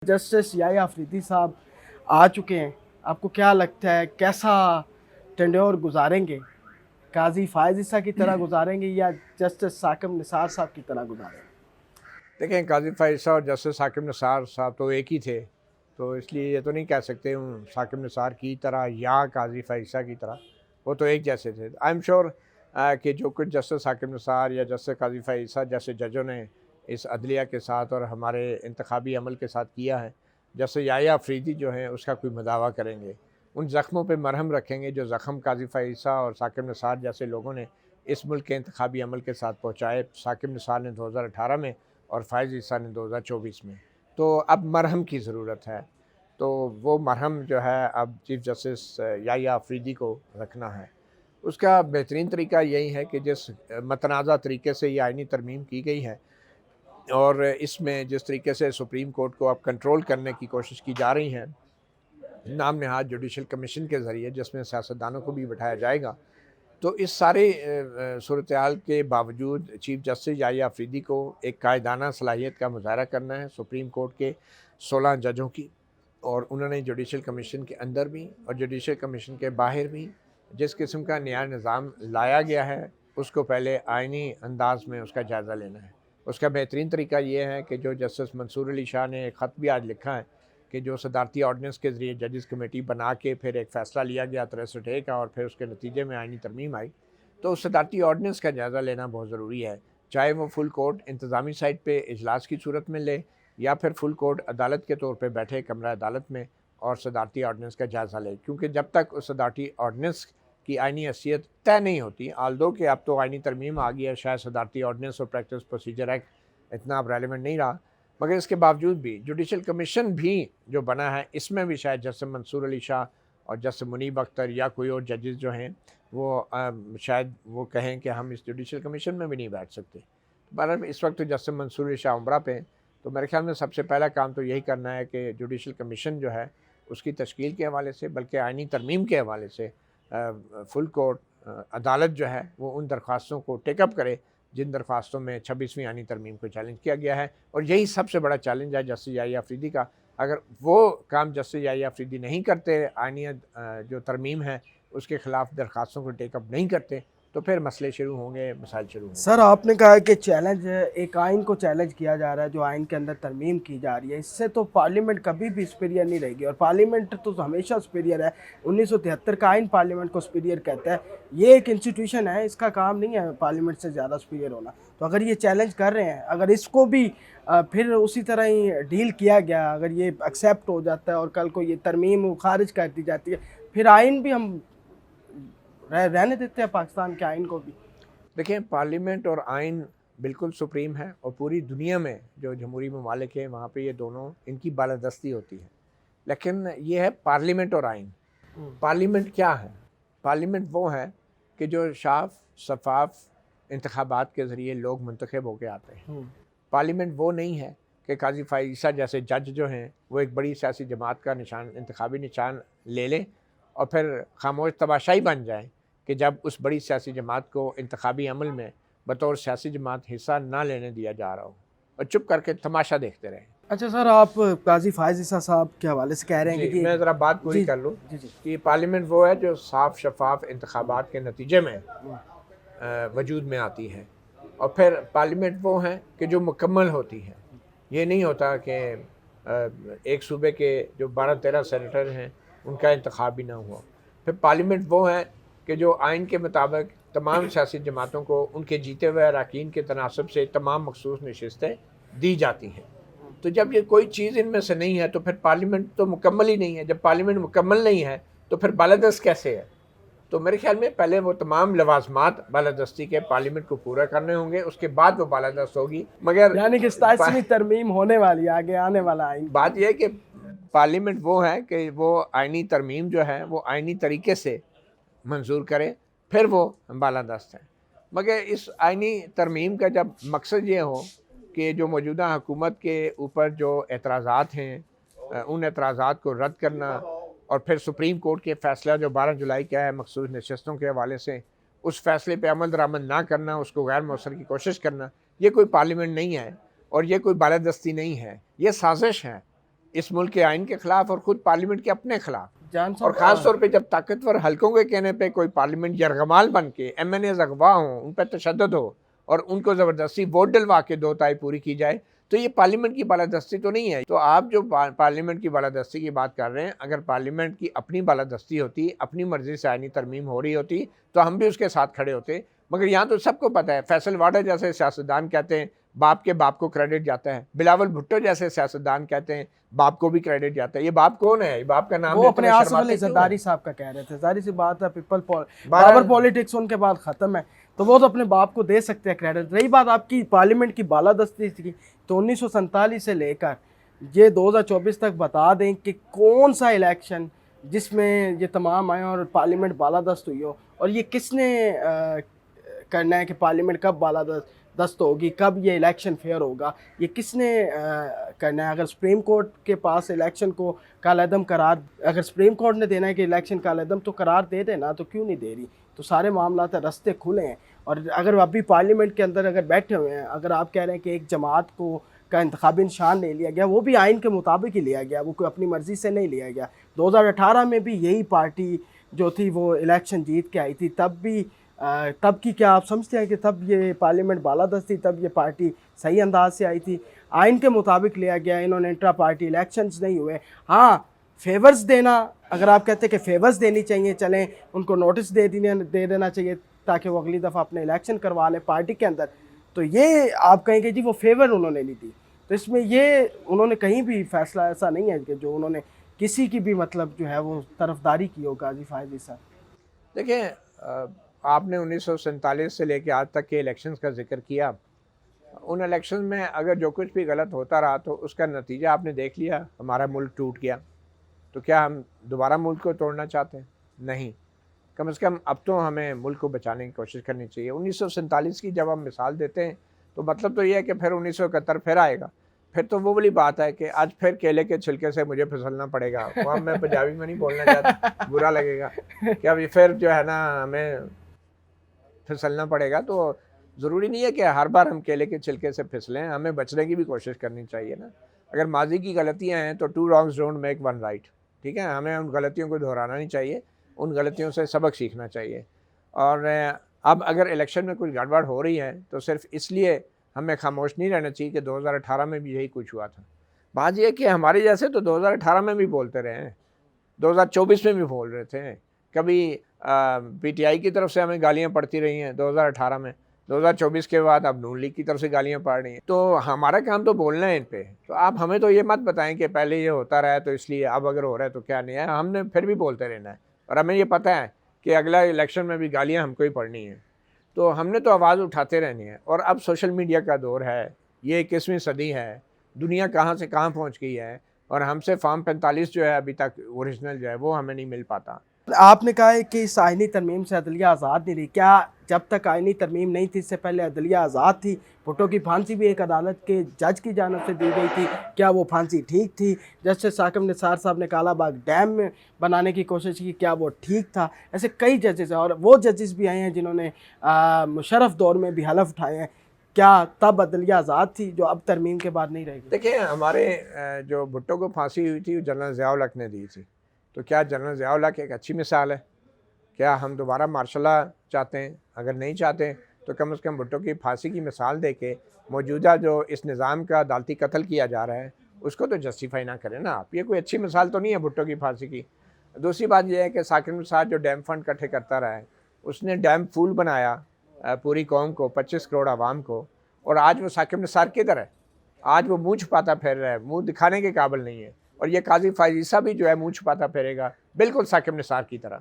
Justice Yahya Afridi साहब आ चुके हैं। आपको क्या लगता है कैसा टेन्योर गुजारेंगे? काजी फ़ायज़ ईसा की तरह गुजारेंगे या जस्टिस साकिब निसार साहब की तरह गुजारेंगे? देखें, काजी फ़ायज़ ईसा और जस्टिस साकिब निसार साहब तो एक ही थे, तो इसलिए ये तो नहीं कह सकते साकिब निसार की तरह या काजी फ़ायज़ ईसा की तरह, वो तो एक जैसे थे। आई एम श्योर कि जो कुछ जस्टिस साकिब निसार या जस्टिस काजी फ़ायज़ ईसा जैसे जजों ने इस अदलिया के साथ और हमारे इंतखाबी अमल के साथ किया है, जैसे याह्या अफरीदी जो हैं उसका कोई मदावा करेंगे, उन ज़ख्मों पे मरहम रखेंगे जो ज़ख्म काजी फ़ायज़ ईसा और साकिब निसार जैसे लोगों ने इस मुल्क के इंतखाबी अमल के साथ पहुँचाए। साकिब निसार ने 2018 में और फ़ायज़ ईसा ने 2024 में। तो अब मरहम की ज़रूरत है, तो वो मरहम जो है अब चीफ़ जस्टिस याह्या अफरीदी को रखना है। उसका बेहतरीन तरीका यही है कि जिस मतनाज़ा तरीके से ये आइनी तरमीम की गई है और इसमें जिस तरीके से सुप्रीम कोर्ट को अब कंट्रोल करने की कोशिश की जा रही है, नाम नहाद जुडिशल कमीशन के ज़रिए जिसमें सियासतदानों को भी बिठाया जाएगा, तो इस सारे सूरत हाल के बावजूद चीफ़ जस्टिस याह्या अफरीदी को एक कायदाना सलाहियत का मुज़ाहरा करना है सुप्रीम कोर्ट के 16 जजों की, और उन्होंने जुडिशल कमीशन के अंदर भी और जुडिशल कमीशन के बाहर भी जिस किस्म का नया निज़ाम लाया गया है उसको पहले आइनी अंदाज में उसका जायज़ा लेना है। उसका बेहतरीन तरीका ये है कि जो जस्टिस मंसूर अली शाह ने एक ख़त भी आज लिखा है कि जो सदारती ऑर्डनेंस के ज़रिए जजेस कमेटी बना के फिर एक फ़ैसला लिया गया 63A का और फिर उसके नतीजे में आइनी तरमीम आई, तो उस सदारती ऑर्डनेंस का जायज़ा लेना बहुत ज़रूरी है। चाहे वो फुल कोर्ट इंतज़ामी साइड पे इजलास की सूरत में ले या फिर फुल कोर्ट अदालत के तौर पे बैठे कमरा अदालत में और सदारती ऑर्डनेंस का जायज़ा ले, क्योंकि जब तक उस सदारती ऑर्डनेंस की आइनी हैसियत तय नहीं होती, आल्दो कि अब तो आइनी तरमीम आ गई है, शायद सदारती ऑर्डनेंस और प्रैक्टिस प्रोसीजर एक्ट इतना अब रेलिवेंट नहीं रहा, मगर इसके बावजूद भी जुडिशल कमीशन भी जो बना है इसमें भी शायद जस्टिस मंसूर अली शाह और जस्टिस मुनीब अख्तर या कोई और जजेस जो हैं वो शायद वो कहें कि हम इस जुडिशल कमीशन में भी नहीं बैठ सकते। बहरहाल इस वक्त तो जस्टिस मंसूर अली शाह उम्रा पे हैं, तो मेरे ख्याल में सबसे पहला काम तो यही करना है कि जुडिशल कमीशन जो है उसकी तश्कील के हवाले से, बल्कि आइनी तरमीम के हवाले से फुल कोर्ट अदालत जो है वो उन दरख्वास्तों को टेकअप करे जिन दरख्वास्तों में 26वीं आइनी तरमीम को चैलेंज किया गया है, और यही सबसे बड़ा चैलेंज है जस्टिस याह्या अफरीदी का। अगर वो काम जस्टिस याह्या अफरीदी नहीं करते, आइनी जो तरमीम है उसके ख़िलाफ़ दरख्वास्तों को टेकअप नहीं करते, तो फिर मसले शुरू होंगे, मसाइल शुरू होंगे। सर, आपने कहा कि चैलेंज एक आइन को चैलेंज किया जा रहा है, जो आइन के अंदर तरमीम की जा रही है, इससे तो पार्लियामेंट कभी भी सुपीरियर नहीं रहेगी और पार्लियामेंट तो हमेशा सुपीरियर है। 1973 का आइन पार्लियामेंट को सुपीरियर कहता है। ये एक इंस्टीट्यूशन है, इसका काम नहीं है पार्लियामेंट से ज़्यादा सुपीरियर होना। तो अगर ये चैलेंज कर रहे हैं, अगर इसको भी फिर उसी तरह ही डील किया गया, अगर ये एक्सेप्ट हो जाता है और कल को ये तरमीम खारिज कर दी जाती है, फिर आइन भी हम रहने देते हैं पाकिस्तान के आइन को भी। देखें, पार्लियामेंट और आइन बिल्कुल सुप्रीम है और पूरी दुनिया में जो जमहूरी ममालिक हैं वहाँ पे ये दोनों इनकी बालादस्ती होती है, लेकिन ये है पार्लियामेंट और आइन। पार्लियामेंट क्या है? पार्लियामेंट वो है कि जो साफ शफाफ इंतखाबात के ज़रिए लोग मुंतखब होकर आते हैं। पार्लियामेंट वो नहीं है कि काजी फ़ायज़ ईसा जैसे जज जो हैं वो एक बड़ी सियासी जमात का निशान, इंतखाबी निशान ले लें और फिर खामोश तमाशाई बन जाएँ कि जब उस बड़ी सियासी जमात को इंतखाबी अमल में बतौर सियासी जमात हिस्सा ना लेने दिया जा रहा हो और चुप करके तमाशा देखते रहें। अच्छा सर, आप काजी फ़ायज़ ईसा साहब के हवाले से कह रहे हैं कि मैं ज़रा बात पूरी कर लूँ कि पार्लियामेंट वो है जो साफ शफाफ इंतखाबात के नतीजे में वजूद में आती है, और फिर पार्लियामेंट वो है कि जो मुकम्मल होती है। ये नहीं होता कि एक सूबे के जो 12-13 सेनेटर हैं उनका इंतखाब भी ना हुआ। फिर पार्लियामेंट वो है कि जो आइन के मुताबिक तमाम सियासी जमातों को उनके जीते हुए अरकान के तनासब से तमाम मखसूस नशिस्तें दी जाती हैं। तो जब ये कोई चीज़ इनमें से नहीं है तो फिर पार्लियामेंट तो मुकम्मल ही नहीं है। जब पार्लियामेंट मुकम्मल नहीं है तो फिर बालादस्त कैसे है? तो मेरे ख्याल में पहले वो तमाम लवाजमात बालादस्ती के पार्लियामेंट को पूरा करने होंगे, उसके बाद वो बालादस्त होगी। मगर यानी कि 27वीं तरमीम होने वाली है, आगे आने वाला आइन। बात यह है कि पार्लियामेंट वो है कि वो आइनी तरमीम जो है वो आइनी तरीके से मंजूर करे, फिर वो बालादस्त है। मगर इस आइनी तरमीम का जब मकसद ये हो कि जो मौजूदा हुकूमत के ऊपर जो एतराज़ात हैं उन एतराज़ात को रद्द करना और फिर सुप्रीम कोर्ट के फ़ैसला जो 12 जुलाई का है मखसूस नशस्तों के हवाले से, उस फ़ैसले पे अमल दरामद ना करना, उसको गैर मौसर की कोशिश करना, ये कोई पार्लियामेंट नहीं है और ये कोई बालादस्ती नहीं है, ये साजिश है। इस मुल्क के आइन के ख़िलाफ़ और ख़ुद पार्लियामेंट के अपने ख़िलाफ़। जान और साहब ख़ास तौर पे जब ताकतवर हलकों के कहने पे कोई पार्लियामेंट यरगमाल बन के MNAs अगवा हों, उन पर तशद्दुद हो और उनको ज़बरदस्ती वोट डलवा के दो ताई पूरी की जाए, तो ये पार्लियामेंट की बालादस्ती तो नहीं है। तो आप जो पार्लियामेंट की बालादस्ती की बात कर रहे हैं, अगर पार्लियामेंट की अपनी बालादस्ती होती, अपनी मर्ज़ी से आईनी तरमीम हो रही होती, तो हम भी उसके साथ खड़े होते। मगर यहाँ तो सबको पता है, फैसल वाडा जैसे सियासतदान कहते हैं बाप के बाप को क्रेडिट जाता है, बिलावल भुट्टो जैसे सियासतदान कहते हैं बाप को भी क्रेडिट जाता है। ये बाप कौन है? ये बाप का नाम वो अपने लेते हुए आसिफ अली शर्माते क्यों जरदारी हैं? साहब का कह रहे थे, जाहिर सी बात है पीपल बहरहाल- पावर पॉलिटिक्स उनके बाद ख़त्म है, तो वो तो अपने बाप को दे सकते हैं क्रेडिट। रही बात आपकी पार्लियामेंट की बालादस्ती की, तो 1947 से लेकर ये 2024 तक बता दें कि कौन सा इलेक्शन जिसमें ये तमाम आए और पार्लियामेंट बालादस्त हुई हो, और ये किसने करना है कि पार्लियामेंट कब बालादस्त होगी, कब ये इलेक्शन फेयर होगा, ये किसने करना है। अगर सुप्रीम कोर्ट के पास इलेक्शन को कालअदम करार, अगर सुप्रीम कोर्ट ने देना है कि इलेक्शन कालअदम, तो करार दे देना, तो क्यों नहीं दे रही। तो सारे मामला रास्ते खुले हैं। और अगर अभी पार्लियामेंट के अंदर अगर बैठे हुए हैं, अगर आप कह रहे हैं कि एक जमात को का इंतखाबी निशान ले लिया गया, वो भी आइन के मुताबिक ही लिया गया, वो कोई अपनी मर्ज़ी से नहीं लिया गया। 2018 में भी यही पार्टी जो थी वो इलेक्शन जीत के आई थी, तब की क्या आप समझते हैं कि तब ये पार्लियामेंट बालादस्त थी, तब ये पार्टी सही अंदाज से आई थी, आइन के मुताबिक लिया गया, इन्होंने इंट्रा पार्टी इलेक्शंस नहीं हुए। हाँ, फेवर्स देना, अगर आप कहते हैं कि फेवर्स देनी चाहिए, चलें उनको नोटिस दे देना चाहिए ताकि वो अगली दफ़ा अपने इलेक्शन करवा लें पार्टी के अंदर, तो ये आप कहेंगे जी वो फेवर उन्होंने ली थी। तो इसमें ये उन्होंने कहीं भी फैसला ऐसा नहीं है कि जो उन्होंने किसी की भी मतलब जो है वो तरफदारी की हो गाजी फायजी साहब। देखिए, आपने 1947 से लेकर आज तक के इलेक्शंस का जिक्र किया। उन इलेक्शन में अगर जो कुछ भी गलत होता रहा तो उसका नतीजा आपने देख लिया, हमारा मुल्क टूट गया। तो क्या हम दोबारा मुल्क को तोड़ना चाहते हैं? नहीं। कम से कम अब तो हमें मुल्क को बचाने की कोशिश करनी चाहिए। 1947 की जब हम मिसाल देते हैं तो मतलब तो ये है कि फिर 1971 फिर आएगा। फिर तो वो वाली बात है कि आज फिर केले के छिलके से मुझे फिसलना पड़ेगा। वहाँ मैं पंजाबी में नहीं बोलना चाहता, बुरा लगेगा कि अभी फिर जो है ना हमें फिसलना पड़ेगा। तो ज़रूरी नहीं है कि हर बार हम केले के छिलके से फिसलें, हमें बचने की भी कोशिश करनी चाहिए ना। अगर माजी की गलतियाँ हैं तो 2 wrongs don't make 1 right, ठीक है। हमें उन गलतियों को दोहराना नहीं चाहिए, उन गलतियों से सबक सीखना चाहिए। और अब अगर इलेक्शन में कुछ गड़बड़ हो रही है तो सिर्फ इसलिए हमें खामोश नहीं रहना चाहिए कि 2018 में भी यही कुछ हुआ था। बात यह है कि हमारे जैसे तो 2018 में भी बोलते रहे हैं, 2024 में भी बोल रहे थे, कभी PTI की तरफ से हमें गालियाँ पड़ती रही हैं 2018 में, 2024 के बाद अब नून लीग की तरफ से गालियाँ पड़ रही हैं। तो हमारा काम तो बोलना है इन पे। तो आप हमें तो ये मत बताएं कि पहले ये होता रहा है तो इसलिए अब अगर हो रहा है तो क्या नहीं है। हमने फिर भी बोलते रहना है और हमें ये पता है कि अगला इलेक्शन में भी गालियाँ हमको ही पड़नी है। तो हमने तो आवाज़ उठाते रहनी है। और अब सोशल मीडिया का दौर है, ये 21वीं सदी है, दुनिया कहाँ से कहाँ पहुँच गई है और हमसे फॉर्म 45 जो है अभी तक ओरिजिनल जो है वो हमें नहीं मिल पाता। आपने कहा है कि इस आइनी तरमीम से अदलिया आज़ाद नहीं रही। क्या जब तक आइनी तरमीम नहीं थी इससे पहले अदलिया आज़ाद थी? भुट्टो की फांसी भी एक अदालत के जज की जानिब से दी गई थी, क्या वो फांसी ठीक थी? जस्टिस साकिब निसार साहब ने कालाबाग डैम में बनाने की कोशिश की, क्या वो ठीक था? ऐसे कई जजेस हैं और वो जजेस भी आए हैं जिन्होंने मुशर्रफ दौर में भी हलफ उठाए हैं। क्या तब अदलिया आज़ाद थी जो अब तरमीम के बाद नहीं रहेगी? देखिए, हमारे जो भुट्टो को फांसी हुई थी जनरल ज़िया-उल हक ने दी थी। तो क्या जनरल ज़िया-उल हक एक अच्छी मिसाल है? क्या हम दोबारा मार्शल लॉ चाहते हैं? अगर नहीं चाहते तो कम से कम भुट्टो की फांसी की मिसाल दे के मौजूदा जो इस निज़ाम का अदालती कत्ल किया जा रहा है उसको तो जस्टिफाई ना करें ना आप। ये कोई अच्छी मिसाल तो नहीं है भुट्टो की फांसी की। दूसरी बात यह है कि साकिब निसार जो डैम फंड इकट्ठे करता रहा है, उसने डैम फूल बनाया पूरी कौम को, 25 करोड़ आवाम को, और आज वो साकिब निसार किधर है? आज वो मुँह छुपाता फिर रहा है, मुँह दिखाने के काबिल नहीं है। और ये काजी फायजीसा भी जो है मुँह छुपाता फिरेगा, बिल्कुल साकिब निसार की तरह।